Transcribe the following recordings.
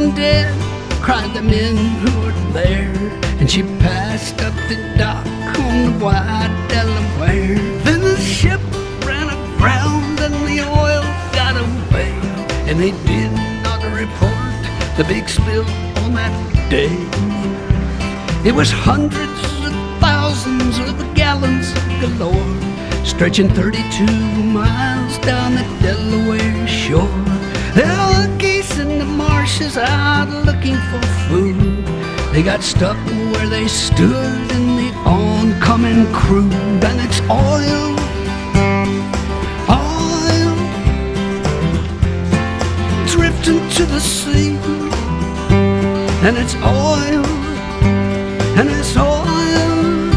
one dead, cried the men who were there. And she passed up the dock on the wide Delaware. Then the ship ran aground and the oil got away. And they did not report the big spill on that day. It was hundreds of thousands of gallons galore, stretching 32 miles down the Delaware shore. There were geese in the marshes out looking for food. They got stuck where they stood in the oncoming crude. And it's oil, oil, drifting to the sea. And it's oil, and it's oil.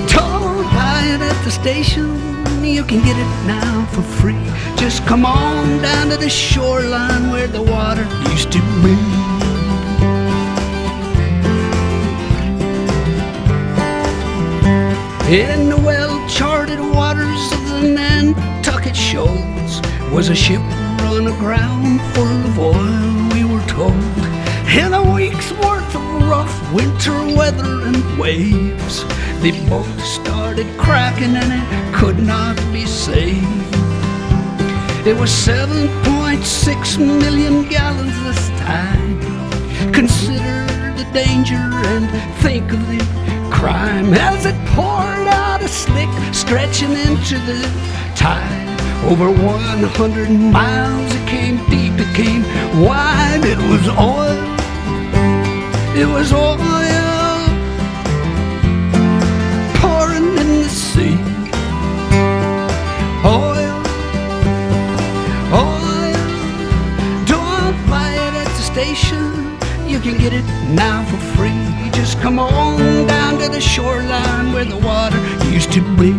Don't buy it at the station, you can get it now for free. Just come on down to the shoreline where the water used to be. In the well-charted waters of the Nantucket shoals was a ship run aground full of oil, we were told. In a week's worth of rough winter weather and waves, the boat started cracking and it could not be saved. It was 7.6 million gallons this time. Consider the danger and think of the crime as it poured out a slick, stretching into the tide. Over 100 miles, it came deep, it came wide. It was oil, it was oil, pouring in the sea. Oil, oil, don't buy it at the station, you can get it now for free. Just come on down to the shoreline where the water used to be.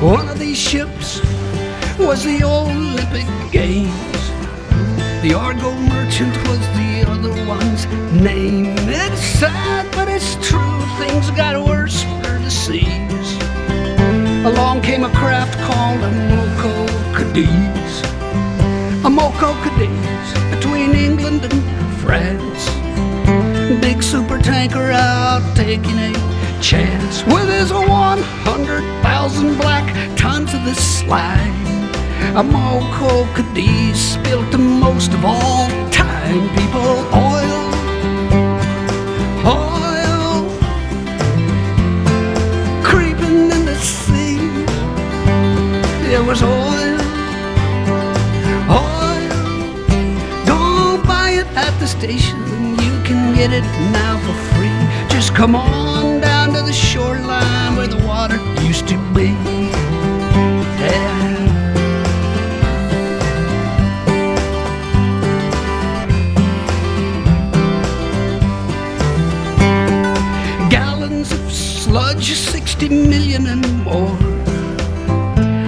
One of these ships was the Olympic Games. The Argo Merchant was the other one's name. It's sad, but it's true, things got worse for the seas. Along came a craft called a Cadiz. A Moco Cadiz between England and France. Big super tanker out taking a chance with his 100,000 black tons of the slag. A Moco Cadiz spilt the most of all time, people. Oil, oil, creeping in the sea. It was oil, oil. Don't buy it at the station, you can get it now for free. Just come on down to the shoreline where the water used to be. Yeah. Gallons of sludge, 60 million and more,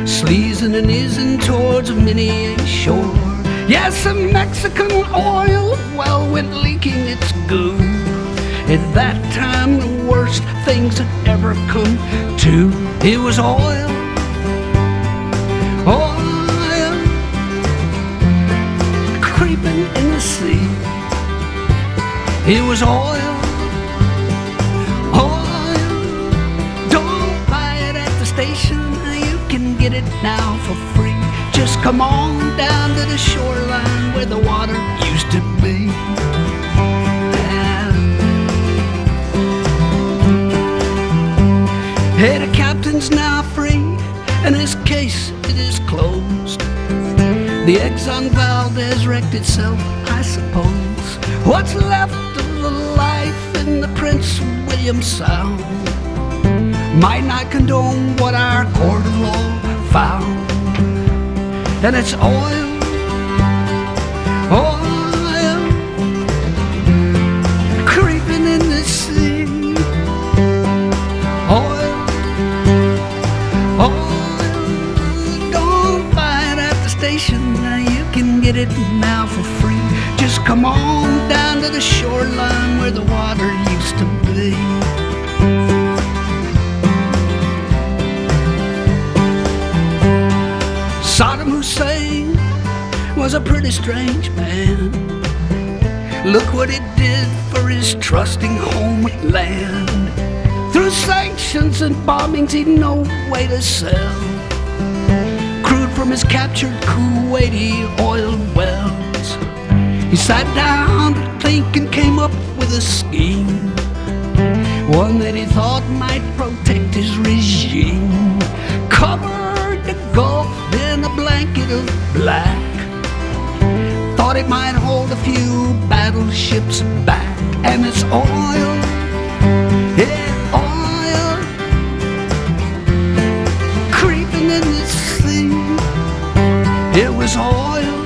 sleazing and ising towards many a shore. Yes, some Mexican oil well went leaking its goo. At that time, the worst things had ever come to. It was oil, oil, creeping in the sea. It was oil, oil. Don't buy it at the station, you can get it now for free. Just come on down to the shoreline where the water used to be. Hey, the captain's now free, and his case, it is closed. The Exxon Valdez wrecked itself, I suppose. What's left of the life in the Prince William Sound might not condone what our court of law found. And it's oil, oil, creeping in the sea. Oil, oil, don't buy it at the station, you can get it now for free. Just come on down to the shoreline where the water used to be. was a pretty strange man. Look what it did for his trusting homeland. Through sanctions and bombings, he'd no way to sell crude from his captured Kuwaiti oil wells. He sat down to think and came up with a scheme, one that he thought might protect his regime. Covered the Gulf in a blanket of black, thought it might hold a few battleships back. And it's oil, yeah, oil, creeping in the sea. It was oil,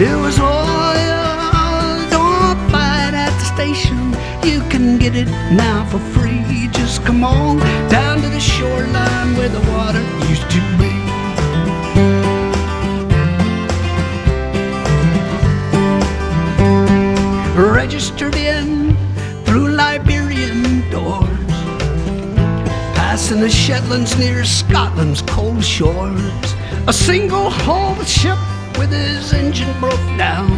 it was oil. Don't buy it at the station, you can get it now for free. Just come on down to the shoreline where the water used to be. Registered in through Liberian doors, passing the Shetlands near Scotland's cold shores. A single hull ship with his engine broke down,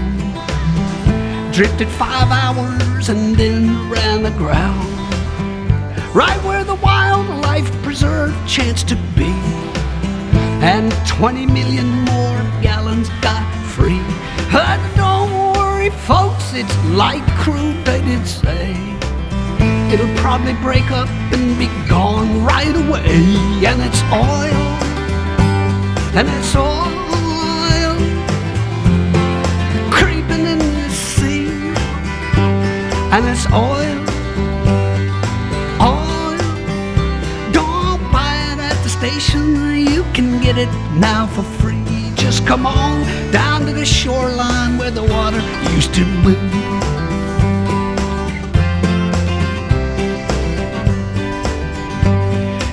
drifted 5 hours and then ran aground, right where the wildlife preserve chanced to be, and 20 million more gallons got free. Don't worry, folks, it's light crude, they did say. It'll probably break up and be gone right away. And it's oil, and it's oil, creeping in the sea. And it's oil, oil. Don't buy it at the station, you can get it now for free. Just come on down to the shoreline where the water used to be.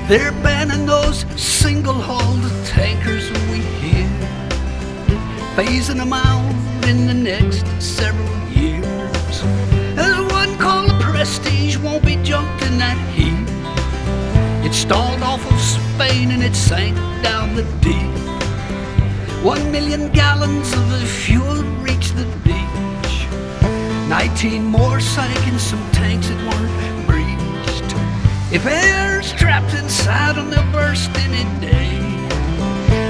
They're banning those single-hulled tankers we hear, phasing them out in the next several years. There's one called the Prestige, won't be jumped in that heat. It stalled off of Spain and it sank down the deep. 1 million gallons of the fuel reached the beach. 19 more sank in some tanks that weren't breached. If air's trapped inside them, they'll burst any day.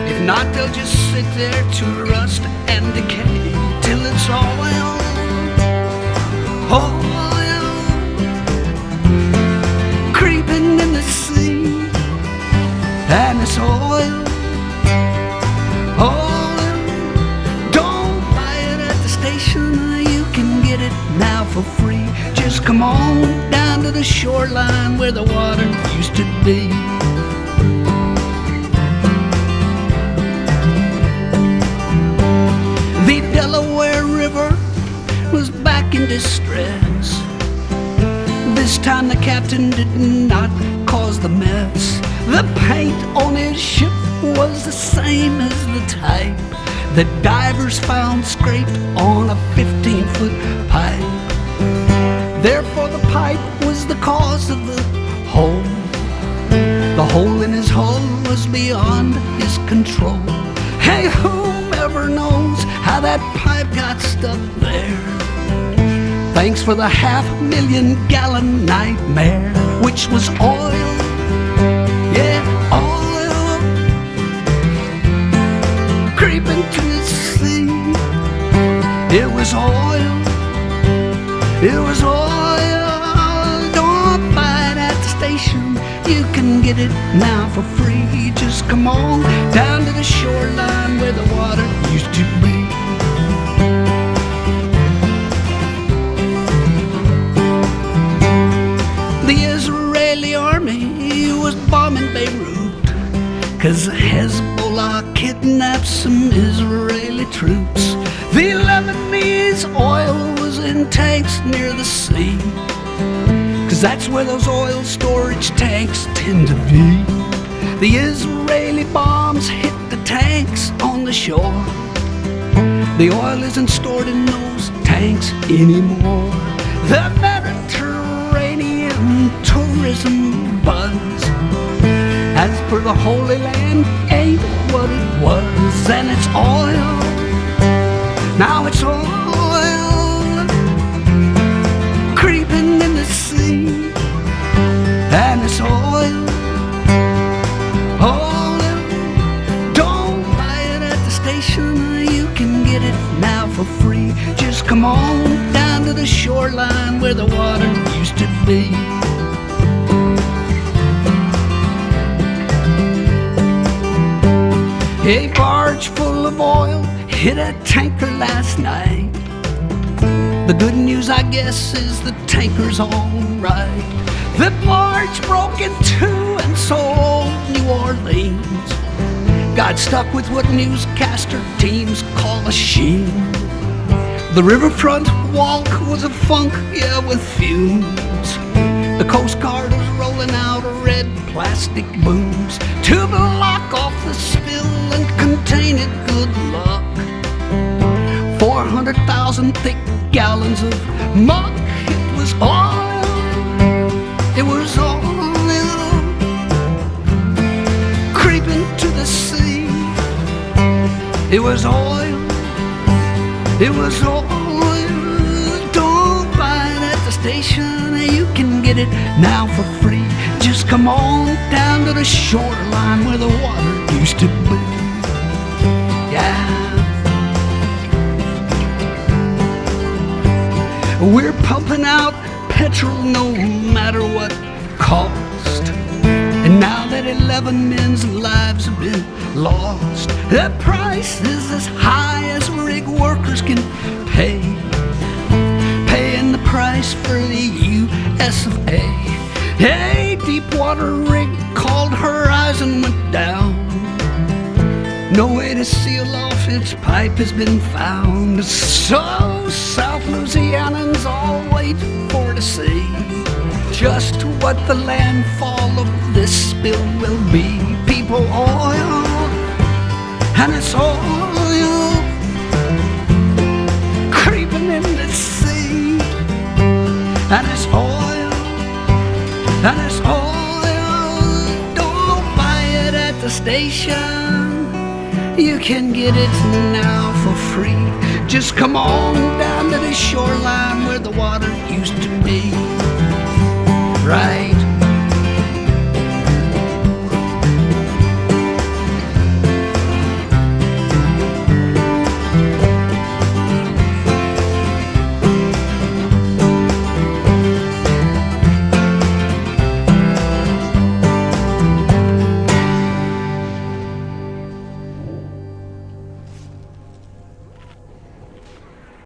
If not, they'll just sit there to rust and decay till it's oil, oil, creeping in the sea. And it's oil, oil. Don't buy it at the station, you can get it now for free. Just come on down to the shoreline where the water used to be. The Delaware River was back in distress. This time the captain did not cause the mess. The paint on his ship was the same as the type that divers found scraped on a 15-foot pipe. Therefore the pipe was the cause of the hole. The hole in his hull was beyond his control. Hey, whomever knows how that pipe got stuck there? Thanks for the 500,000 gallon nightmare, which was oil, yeah, oil, creeping to the sea. It was oil, it was oil. Don't buy it at the station, you can get it now for free. Just come on down to the shoreline where the water used to be. The Israeli army was bombing Beirut, 'cause Hezbollah kidnapped some Israeli troops. The Lebanese oil was in tanks near the sea, 'cause that's where those oil storage tanks tend to be. The Israeli bombs hit the tanks on the shore. The oil isn't stored in those tanks anymore. The Mediterranean tourism buzz, as per the Holy Land, ain't what it was. And it's oil, now for free. Just come on down to the shoreline where the water used to be. A barge full of oil hit a tanker last night. The good news, I guess, is the tanker's all right. The barge broke in two and so old New Orleans got stuck with what newscaster teams call a sheen. The riverfront walk was a funk, yeah, with fumes. The Coast Guard was rolling out red plastic booms to block off the spill and contain it, good luck. 400,000 thick gallons of muck. It was oil. It was oil creeping to the sea. It was oil. It was oil. Don't buy it at the station. You can get it now for free. Just come on down to the shoreline where the water used to be. Yeah. We're pumping out petrol no matter what cost. And now that 11 men's lives have been lost, the price is as high as rig workers can pay. Paying the price for the US of A. A Deepwater rig called Horizon went down. No way to seal off its pipe has been found. So South Louisianans all wait for to see just what the landfall of this spill will be. People, oil, and it's oil creeping in the sea. And it's oil, and it's oil. Don't buy it at the station. You can get it now for free. Just come on down to the shoreline where the water used to be. Right.